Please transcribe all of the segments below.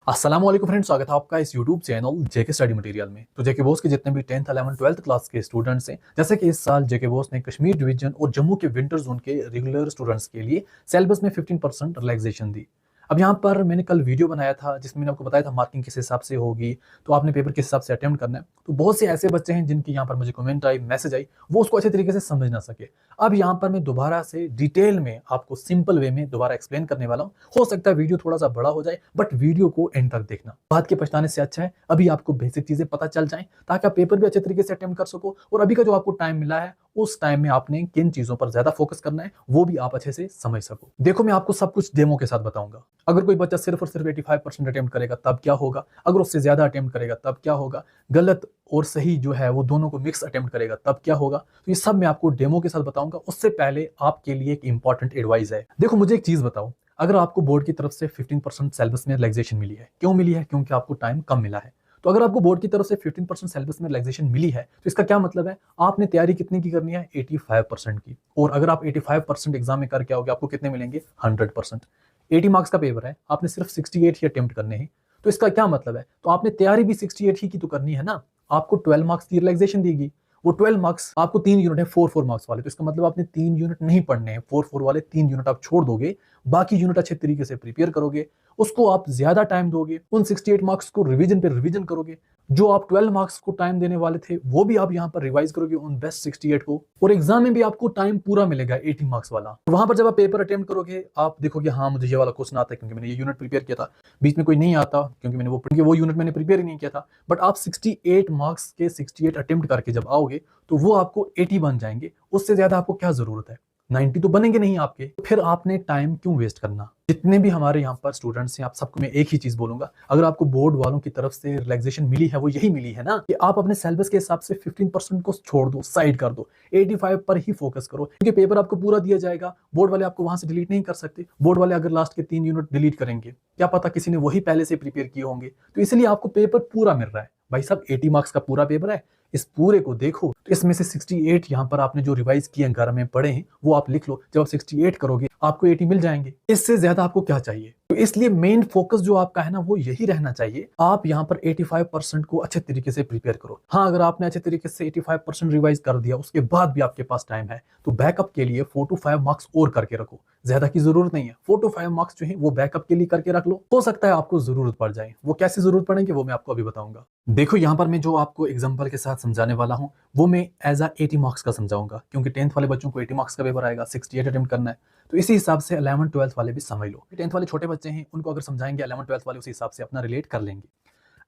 अस्सलाम वालेकुम फ्रेंड्स, स्वागत है आपका इस यूट्यूब चैनल जेके स्टडी मटेरियल में। तो जेके बोस के जितने भी 10th 11th 12th क्लास के स्टूडेंट्स हैं, जैसे कि इस साल जेके बोस ने कश्मीर डिवीजन और जम्मू के विंटर जोन के रेगुलर स्टूडेंट्स के लिए सिलेबस में 15% रिलैक्सेशन दी। अब यहाँ पर मैंने कल वीडियो बनाया था जिसमें मैंने आपको बताया था मार्किंग किस हिसाब से होगी, तो आपने पेपर किस हिसाब से अटेम्प्ट करना है। तो बहुत से ऐसे बच्चे हैं जिनकी यहाँ पर मुझे कमेंट आई, मैसेज आई, वो उसको अच्छे तरीके से समझ ना सके। अब यहाँ पर मैं दोबारा से डिटेल में आपको सिंपल वे में दोबारा एक्सप्लेन करने वाला हूँ। हो सकता है वीडियो थोड़ा सा बड़ा हो जाए, बट वीडियो को एंड तक देखना। बाद के पछताने से अच्छा है अभी आपको बेसिक चीजें पता चल जाएं, ताकि आप पेपर भी अच्छे तरीके से अटेम्प्ट कर सको। और अभी का जो आपको टाइम मिला है, उस टाइम में आपने किन चीजों पर ज्यादा फोकस करना है वो भी आप अच्छे से समझ सको। देखो, मैं आपको सब कुछ डेमो के साथ बताऊंगा। अगर कोई बच्चा सिर्फ और सिर्फ 85% अटेम्प्ट करेगा तब क्या होगा, अगर उससे ज्यादा अटेम्प्ट करेगा तब क्या होगा, गलत और सही जो है वो दोनों को मिक्स अटेम्प्ट करेगा तब क्या होगा, तो ये सब मैं आपको डेमो के साथ बताऊंगा। उससे पहले आपके लिए एक इंपॉर्टेंट एडवाइस है। देखो, मुझे एक चीज बताओ, अगर आपको बोर्ड की तरफ से 15% सिलेबस में रिलैक्सेशन मिली है, क्यों मिली है? क्योंकि आपको टाइम कम मिला है। तो अगर आपको बोर्ड की तरफ से 15% सिलेबस में रिलैक्सेशन मिली है, तो इसका क्या मतलब है? आपने तैयारी कितनी की करनी है? 85% की। और अगर आप 85% एग्जाम में करके आओगे, आपको कितने मिलेंगे? 100%। 80 मार्क्स का पेपर है, आपने सिर्फ 68 ही अटेम्प्ट करने हैं। तो इसका क्या मतलब है? तो आपने तैयारी भी 68 ही की तो करनी है ना। आपको 12 मार्क्स की रिलैक्सेशन देगी। वो 12 मार्क्स आपको 3 यूनिट है 4 मार्क्स वाले, तो इसका मतलब आपने 3 यूनिट नहीं पढ़ने हैं। 4 वाले 3 यूनिट आप छोड़ दोगे, बाकी यूनिट अच्छे तरीके से प्रिपेयर करोगे, उसको आप ज्यादा टाइम दोगे, उन 68 मार्क्स को रिवीजन पे रिवीजन करोगे। जो आप 12 मार्क्स को टाइम देने वाले थे वो भी आप यहाँ पर रिवाइज करोगे उन बेस्ट 68 को। और एग्जाम में भी आपको टाइम पूरा मिलेगा 80 मार्क्स वाला। वहां पर जब आप पेपर अटेम्प्ट करोगे, आप देखोगे हाँ मुझे ये वाला क्वेश्चन आता है क्योंकि मैंने ये यूनिट प्रिपेयर किया था। बीच में कोई नहीं आता क्योंकि मैंने वो यूनिट मैंने प्रिपेयर ही नहीं किया था। बट आप 68 मार्क्स के 68 अटेम्प्ट करके जब आओगे तो वो आपको 80 बन जाएंगे। उससे ज्यादा आपको क्या जरूरत है? 90 तो बनेंगे नहीं आपके। फिर आपने टाइम क्यों वेस्ट करना? जितने भी हमारे यहाँ पर स्टूडेंट्स हैं, आप सबको मैं एक ही चीज बोलूंगा, अगर आपको बोर्ड वालों की तरफ से रिलैक्सेशन मिली है वो यही मिली है ना कि आप अपने सिलेबस के हिसाब से 15% को छोड़ दो, साइड कर दो, 85 पर ही फोकस करो। क्योंकि पेपर आपको पूरा दिया जाएगा, बोर्ड वाले आपको वहां से डिलीट नहीं कर सकते। बोर्ड वाले अगर लास्ट के 3 यूनिट डिलीट करेंगे, क्या पता किसी ने वही पहले से प्रिपेयर किए होंगे। तो इसलिए आपको पेपर पूरा मिल रहा है। भाई साहब, 80 मार्क्स का पूरा पेपर है, इस पूरे को देखो। तो इसमें से 68 यहाँ पर आपने जो रिवाइज किए घर में पढ़े हैं वो आप लिख लो। जब आप 68 करोगे आपको 80 मिल जाएंगे। इससे ज्यादा आपको क्या चाहिए? तो इसलिए मेन फोकस जो आपका है ना वो यही रहना चाहिए। आप यहाँ पर 85% को अच्छे तरीके से प्रिपेयर करो। हाँ, अगर आपने अच्छे तरीके से 85% रिवाइज कर दिया, उसके बाद भी आपके पास टाइम है, तो बैकअप के लिए 4 to 5 मार्क्स और करके रखो। ज्यादा की जरूरत नहीं है, 4 to 5 मार्क्स जो है वो बैकअप के लिए करके रख लो। हो सकता है आपको जरूरत पड़ जाए। वो कैसे जरूरत पड़ेगी वो मैं आपको अभी बताऊंगा। देखो, यहाँ पर मैं जो आपको एग्जाम्पल के साथ समझाने वाला हूँ वो मैं एज अ 80 मार्क्स का समझाऊंगा, क्योंकि 10th वाले बच्चों को 80 मार्क्स का पेपर आएगा, 68 अटेम्प्ट करना है। तो इसी हिसाब से 11 12th वाले भी समझ लो। 10th वाले छोटे बच्चे हैं, उनको अगर समझाएंगे 11 12th वाले उसी हिसाब से अपना रिलेट कर लेंगे।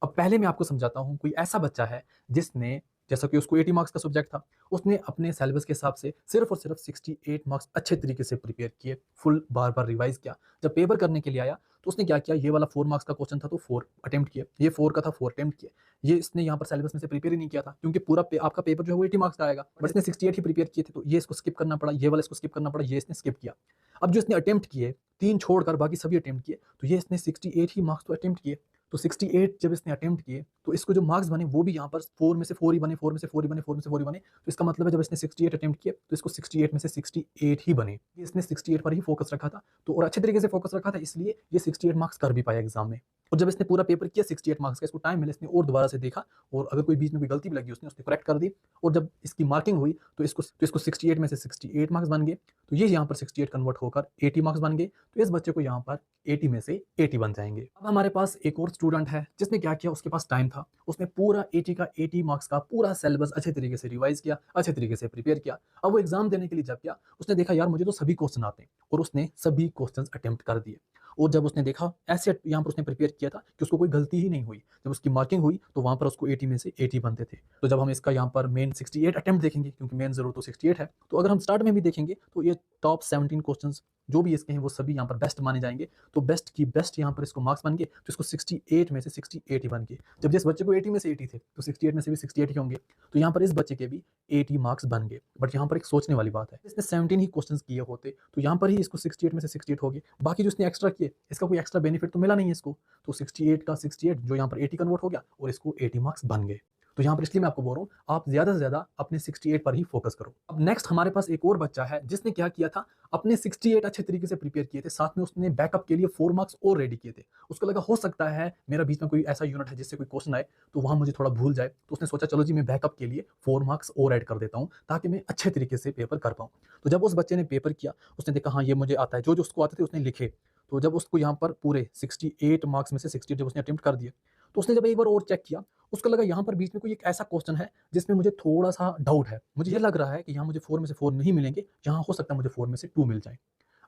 अब पहले मैं आपको समझाता हूँ। कोई ऐसा बच्चा है जिसने, जैसा कि उसको 80 मार्क्स का सब्जेक्ट था, उसने अपने सिलेबस के हिसाब से सिर्फ और सिर्फ 68 मार्क्स अच्छे तरीके से प्रिपेयर किए, फुल बार बार रिवाइज किया। जब पेपर करने के लिए आया तो उसने क्या किया, ये वाला 4 मार्क्स का क्वेश्चन था तो 4 अटेम्प्ट किए, ये 4 का था 4 अटेम्प्ट किए। ये इसने यहाँ पर सिलेबस में से प्रिपेयर ही नहीं किया था, क्योंकि पूरा आपका पेपर जो है वो 80 मार्क्स का आएगा, बट इसने 68 ही प्रिपेयर किए थे, तो ये इसको स्किप करना पड़ा, ये वाला इसको स्किप करना पड़ा, ये इसने स्किप किया। अब जो इसने अटेम्प्ट किए, 3 छोड़कर बाकी सभी अटेम्प्ट किए, तो ये इसने 68 ही मार्क्स तो अटेम्प्ट किए। तो 68 जब इसने अटेम्प्ट किए तो इसको जो मार्क्स बने वो भी यहाँ पर 4 में से 4 ही बने, 4 में से 4 ही बने, 4 में से 4 ही बने। तो इसका मतलब है जब इसने 68 अटेम्प्ट किए तो इसको 68 में से 68 ही बने। इसने 68 पर ही फोकस रखा था, तो और अच्छे तरीके से फोकस रखा था, इसलिए ये 68 मार्क्स कर भी पाया एग्जाम में। और जब इसने पूरा पेपर किया 68 मार्क्स का, इसको टाइम मिला, इसने और दोबारा से देखा, और अगर कोई बीच में कोई गलती भी लगी उसने करेक्ट कर दी। और जब इसकी मार्किंग हुई तो इसको 68 में से 68 मार्क्स बन गए। तो ये यहाँ पर 68 कन्वर्ट होकर 80 मार्क्स बन गए। तो इस बच्चे को यहाँ पर 80 में से 80 बन जाएंगे। अब हमारे पास एक और स्टूडेंट है जिसने क्या किया, उसके पास टाइम था, उसने पूरा 80 का 80 मार्क्स का पूरा सिलेबस अच्छे तरीके से रिवाइज किया, अच्छे तरीके से प्रिपेयर किया। अब वो एग्जाम देने के लिए जब गया, उसने देखा यार मुझे तो सभी क्वेश्चन आते हैं, और उसने सभी क्वेश्चन अटेम्प्ट कर दिए। और जब उसने देखा ऐसे यहाँ पर उसने प्रिपेयर किया था कि उसको कोई गलती ही नहीं हुई, जब उसकी मार्किंग हुई तो वहां पर उसको 80 में से 80 बनते थे। तो जब हम इसका यहाँ पर मेन 68 अटेम्प्ट देखेंगे, क्योंकि मेन जरूर तो 68 है, तो अगर हम स्टार्ट में भी देखेंगे तो ये टॉप 17 क्वेश्चन जो भी इसके हैं वो सभी यहाँ पर बेस्ट माने जाएंगे। तो बेस्ट की बेस्ट यहाँ पर इसको मार्क्स बन गए, तो इसको 68 में से 68 ही बन गए। जब जिस बच्चे को 80 में से 80 थे तो 68 में से भी 68 ही होंगे। तो यहाँ पर इस बच्चे के भी 80 मार्क्स बन गए। बट यहाँ पर एक सोचने वाली बात है, इसने 17 ही क्वेश्चन किए होते तो यहाँ पर ही इसको 68 में से 68 हो गए। बाकी जो इसने एक्स्ट्रा किए, इसका कोई एक्स्ट्रा बेनिफिट तो मिला नहीं है इसको। तो 68 का 68 जो यहाँ पर 80 कन्वर्ट हो गया और इसको 80 मार्क्स बन गए। तो यहाँ पर इसलिए मैं आपको बोल रहा हूँ आप ज्यादा से ज्यादा अपने 68 पर ही फोकस करो। अब नेक्स्ट हमारे पास एक और बच्चा है जिसने क्या किया था, अपने 68 अच्छे तरीके से प्रिपेयर किए थे, साथ में उसने बैकअप के लिए 4 मार्क्स और रेडी किए थे। उसको लगा हो सकता है मेरा बीच में कोई ऐसा यूनिट है जिससे कोई क्वेश्चन आए तो वहां मुझे थोड़ा भूल जाए, तो उसने सोचा चलो जी मैं बैकअप के लिए 4 मार्क्स और ऐड कर देता हूँ ताकि मैं अच्छे तरीके से पेपर कर पाऊँ। तो जब उस बच्चे ने पेपर किया उसने देखा हाँ ये मुझे आता है, जो जो उसको आते थे उसने लिखे। तो जब उसको यहाँ पर पूरे 68 मार्क्स में से 68 जब उसने अटेम्प्ट कर दिए, तो उसने जब एक बार और चेक किया उसको लगा यहाँ पर बीच में कोई एक ऐसा क्वेश्चन है जिसमें मुझे थोड़ा सा डाउट है, मुझे ये लग रहा है कि यहाँ मुझे 4 में से 4 नहीं मिलेंगे, यहाँ हो सकता है मुझे 4 में से 2 मिल जाए।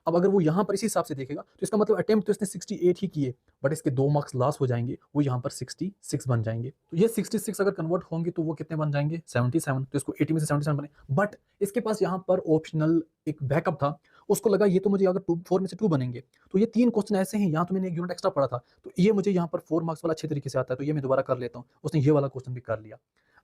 अब अगर वो यहाँ पर इसी हिसाब से देखेगा तो इसका मतलब अटेम्प्ट तो इसने 68 ही किए, बट इसके 2 मार्क्स लॉस हो जाएंगे, वो यहाँ पर 66 बन जाएंगे। तो ये 66 अगर कन्वर्ट होंगे तो वो कितने बन जाएंगे 77, तो इसको 80 में से 77 बने। बट इसके पास यहाँ पर ऑप्शनल एक बैकअप था, उसको लगा ये तो मुझे अगर 4 में से 2 बनेंगे तो ये 3 क्वेश्चन ऐसे हैं, यहाँ तो मैंने एक यूनिट एक्स्ट्रा पढ़ा था तो ये मुझे यहाँ पर 4 मार्क्स वाला अच्छे तरीके से आता है तो ये मैं दोबारा कर लेता हूँ। उसने ये वाला क्वेश्चन भी कर लिया।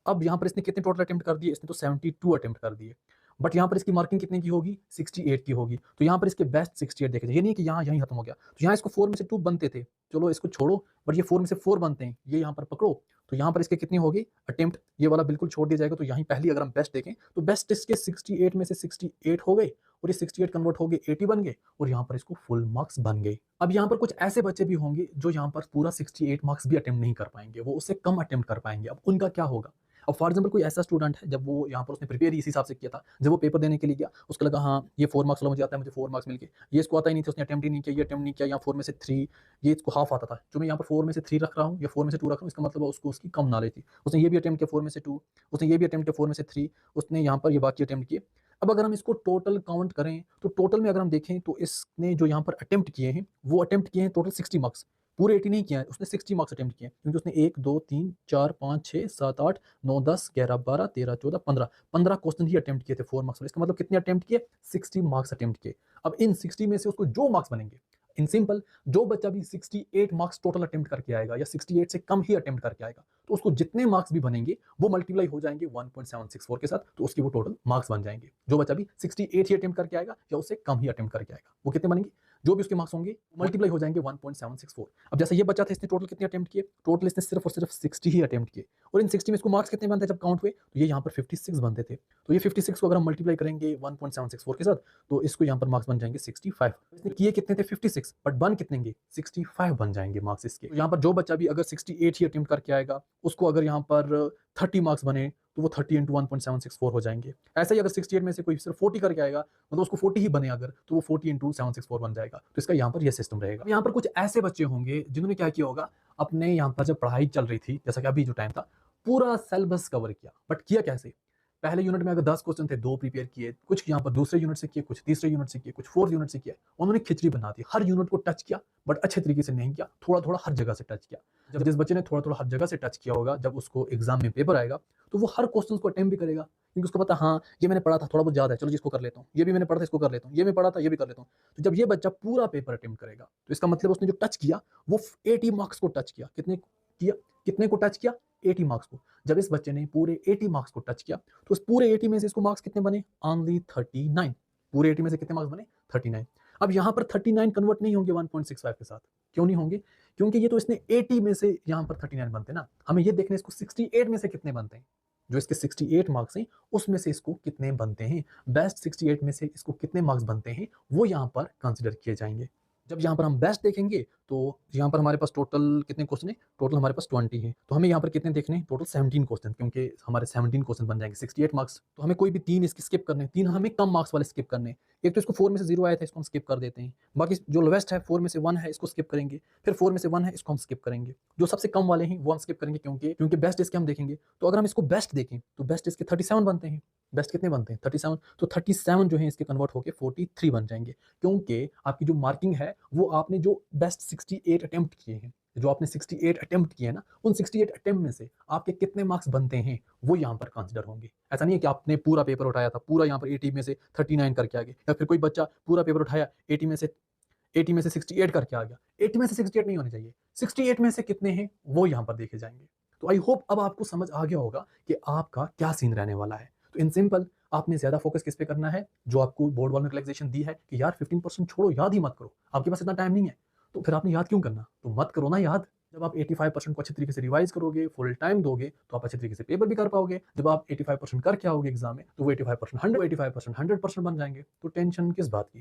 अब यहाँ पर इसने कितने टोटल अटेम्प्ट कर दिए, इसने तो 72 अटेम्प्ट कर दिए, बट यहाँ पर इसकी मार्किंग कितने की होगी 68 की होगी। तो यहाँ पर इसके बेस्ट 68 देखे, ये नहीं कि यहाँ यहीं खत्म हो गया। तो यहाँ इसको 4 में से 2 बनते थे, चलो इसको छोड़ो, बट ये 4 में से 4 बनते हैं, ये यहाँ पर पकड़ो। तो यहाँ पर इसके कितनी होगी अटेम्प्ट, ये वाला बिल्कुल छोड़ दिया जाएगा। तो यहाँ पहली अगर हम बेस्ट देखें तो बेस्ट इसके 68 में से 68 हो गए और ये 68 कन्वर्ट हो गए 80 बन गए और यहाँ पर इसको फुल मार्क्स बन गए। अब यहाँ पर कुछ ऐसे बच्चे भी होंगे जो यहाँ पर पूरा 68 मार्क्स भी अटेम्प्ट नहीं कर पाएंगे, वो उससे कम अटेम्प्ट कर पाएंगे। अब उनका क्या होगा, अब फॉर एग्जाम्पल कोई ऐसा स्टूडेंट है जब वो यहाँ पर उसने प्रिपेयर इसी हिसाब से किया था, जब वो पेपर देने के लिए गया उसको लगा हाँ ये 4 मार्क्स वाला मुझे आता है, मुझे 4 मार्क्स मिल गए, ये इसको आता ही नहीं था, उसने अटेम्प्ट ही नहीं किया, ये अटेम्प्ट नहीं किया, यहाँ 4 में से 3, ये इसको हाफ आता था, जो मैं यहाँ पर 4 में से 3 रख रहा हूँ या 4 में से 2 रख रहा हूँ, इसका मतलब उसको उसकी कम नॉलेज थी। उसने ये भी अटेम्प्ट किया 4 में से 2, उसने ये भी अटेम्प्ट किया 4 में से 3, उसने यहाँ पर ये बाकी अटेम्प्ट किए। अब अगर हम इसको टोटल काउंट करें तो टोटल में अगर हम देखें तो इसने जो यहाँ पर अटेम्प्ट किए हैं वो अटेम्प्ट किए हैं टोटल 60 मार्क्स, पूरे 80 नहीं किया है, उसने 60 मार्क्स अटेम्प्ट किए, क्योंकि उसने 1 2 3 4 5 6 7 8 9 10 11 12 13 14 15 क्वेश्चन ही अटेम्प्ट किए थे 4 मार्क्स वाले। इसका मतलब कितने अटेम्प्ट किए 60 मार्क्स अटेम्प्ट किए। अब इन 60 में से उसको जो मार्क्स बनेंगे, इन सिंपल जो बच्चा भी 68 मार्क्स टोटल अटेम्प्ट करके आएगा या 68 से कम ही अटेम्प्ट करके आएगा तो उसको जितने मार्क्स भी बनेंगे वो मल्टीप्लाई हो जाएंगे 1.764 के साथ, तो उसके वो टोटल मार्क्स बन जाएंगे। जो बच्चा भी 68 ही अटेम्प्ट करके आएगा या उससे कम ही अटेम्प्ट करके आएगा वो कितने बनेंगे, जो भी उसके मार्क्स होंगे मल्टीप्लाई हो जाएंगे 1.764। अब जैसे ये बच्चा था इसने टोटल कितने अटेम्प्ट किए, टोटल इसने सिर्फ और सिर्फ 60 ही अटेम्प्ट किए और इन 60 में इसको मार्क्स कितने बनते हैं जब काउंट हुए तो ये यहाँ पर 56 बनते थे। तो ये 56 को अगर हम मल्टीप्लाई करेंगे 1.764 के साथ तो इसको यहाँ पर मार्क्स बन जाएंगे 65। इसने किए कितने थे 56 बट बन कितने 65 बन जाएंगे मार्क्स इसके। तो यहाँ पर जो बच्चा भी अगर 68 ही अटेम्प्ट करके आएगा उसको अगर यहाँ पर 30 मार्क्स बने तो वो 30 इंटू 1.764 हो जाएंगे। ऐसे ही अगर 68 में से कोई सिर्फ 40 करके आएगा मतलब उसको 40 ही बने अगर तो वो 40 इंटू 764 बन जाएगा। तो इसका यहाँ पर ये सिस्टम रहेगा। यहाँ पर कुछ ऐसे बच्चे होंगे जिन्होंने क्या किया होगा, अपने यहाँ पर जब पढ़ाई चल रही थी जैसा कि अभी जो टाइम था पूरा सिलेबस कवर किया, बट किया कैसे, पहले यूनिट में अगर 10 क्वेश्चन थे 2 प्रिपेयर किए, कुछ यहाँ पर दूसरे यूनिट से किए, कुछ तीसरे यूनिट से किए, कुछ फोर्थ यूनिट से किया। उन्होंने खिचड़ी बना दी, हर यूनिट को टच किया बट अच्छे तरीके से नहीं किया, थोड़ा थोड़ा हर जगह से टच किया। जब जिस बच्चे ने थोड़ा थोड़ा हर जगह से टच किया होगा जब उसको एग्जाम में पेपर आएगा तो वो हर क्वेश्चन को अटेम्प्ट भी करेगा, क्योंकि उसको पता हाँ ये मैंने पढ़ा था थोड़ा बहुत ज्यादा है, चलो जिसको कर लेता हूँ, ये भी मैंने पढ़ा था इसको कर लेता हूँ, ये मैं पढ़ा था ये भी कर लेता हूँ। तो जब ये बच्चा पूरा पेपर अटेम्प्ट करेगा तो इसका मतलब उसने जो टच किया वो 80 मार्क्स को टच किया। कितने को टच किया 80 मार्क्स को। जब इस बच्चे ने पूरे 80 मार्क्स को टच किया तो उस पूरे 80 में से इसको मार्क्स कितने बने ओनली 39। पूरे 80 में से कितने मार्क्स बने 39। अब यहाँ पर 39 कन्वर्ट नहीं होंगे 1.65 के साथ, क्यों नहीं होंगे, क्योंकि ये तो इसने 80 में से यहाँ पर 39 बनते ना, हमें ये देखने इसको 68 में से कितने बनते हैं, जो इसके 68 मार्क्स हैं उसमें से इसको कितने बनते हैं, बेस्ट 68 में से इसको कितने मार्क्स बनते हैं वो यहाँ पर कंसिडर किए जाएंगे। जब यहाँ पर हम बेस्ट देखेंगे तो यहाँ पर हमारे पास टोटल कितने क्वेश्चन है, टोटल हमारे पास 20 है, तो हमें यहाँ पर कितने देखने हैं टोटल 17 क्वेश्चन, क्योंकि हमारे 17 क्वेश्चन बन जाएंगे 68 मार्क्स। तो हमें कोई भी 3 इसके स्किप करने, 3 हमें कम मार्क्स वाले स्किप करने। एक तो इसको 4 में से 0 आया था इसको हम स्किप कर देते हैं, बाकी जो लोवेस्ट है 4 में से 1 है इसको स्किप करेंगे, फिर 4 में से 1 है इसको हम स्किप करेंगे, जो सबसे कम वाले हैं वो हम स्किप करेंगे क्योंकि बेस्ट इसके हम देखेंगे। तो अगर हम इसको बेस्ट देखें तो बेस्ट इसके 37 बनते हैं, बेस्ट कितने बनते हैं 37, तो 37 जो है इसके कन्वर्ट होकर 43 बन जाएंगे, क्योंकि आपकी जो मार्किंग है वो आपने जो बेस्ट 68 अटेम्प्ट किए हैं, जो आपने 68 अटेम्प्ट किए हैं ना, उन 68 अटेम्प्ट में से आपके कितने मार्क्स बनते हैं वो यहाँ पर कंसिडर होंगे। ऐसा नहीं है कि आपने पूरा पेपर उठाया था, पूरा यहाँ पर 80 में से 39 करके आ गए, या फिर कोई बच्चा पूरा पेपर उठाया 80 में से 68 करके आ गया। 80 में से 68 नहीं होने चाहिए, 68 में से कितने हैं वो यहाँ पर देखे जाएंगे। तो आई होप अब आपको समझ आ गया होगा कि आपका क्या सीन रहने वाला है। तो इन सिंपल आपने ज्यादा फोकस किस पे करना है, जो आपको बोर्ड वालों ने रिलैक्सेशन दी है कि यार 15% छोड़ो, याद ही मत करो, आपके पास इतना टाइम नहीं है, तो फिर आपने याद क्यों करना, तो मत करो ना याद। जब आप 85% को अच्छे तरीके से रिवाइज करोगे, फुल टाइम दोगे, तो आप अच्छे तरीके से पेपर भी कर पाओगे। जब आप 85% करके आओगे एग्जाम में, तो वो 85% 100% बन जाएंगे। तो टेंशन किस बात की?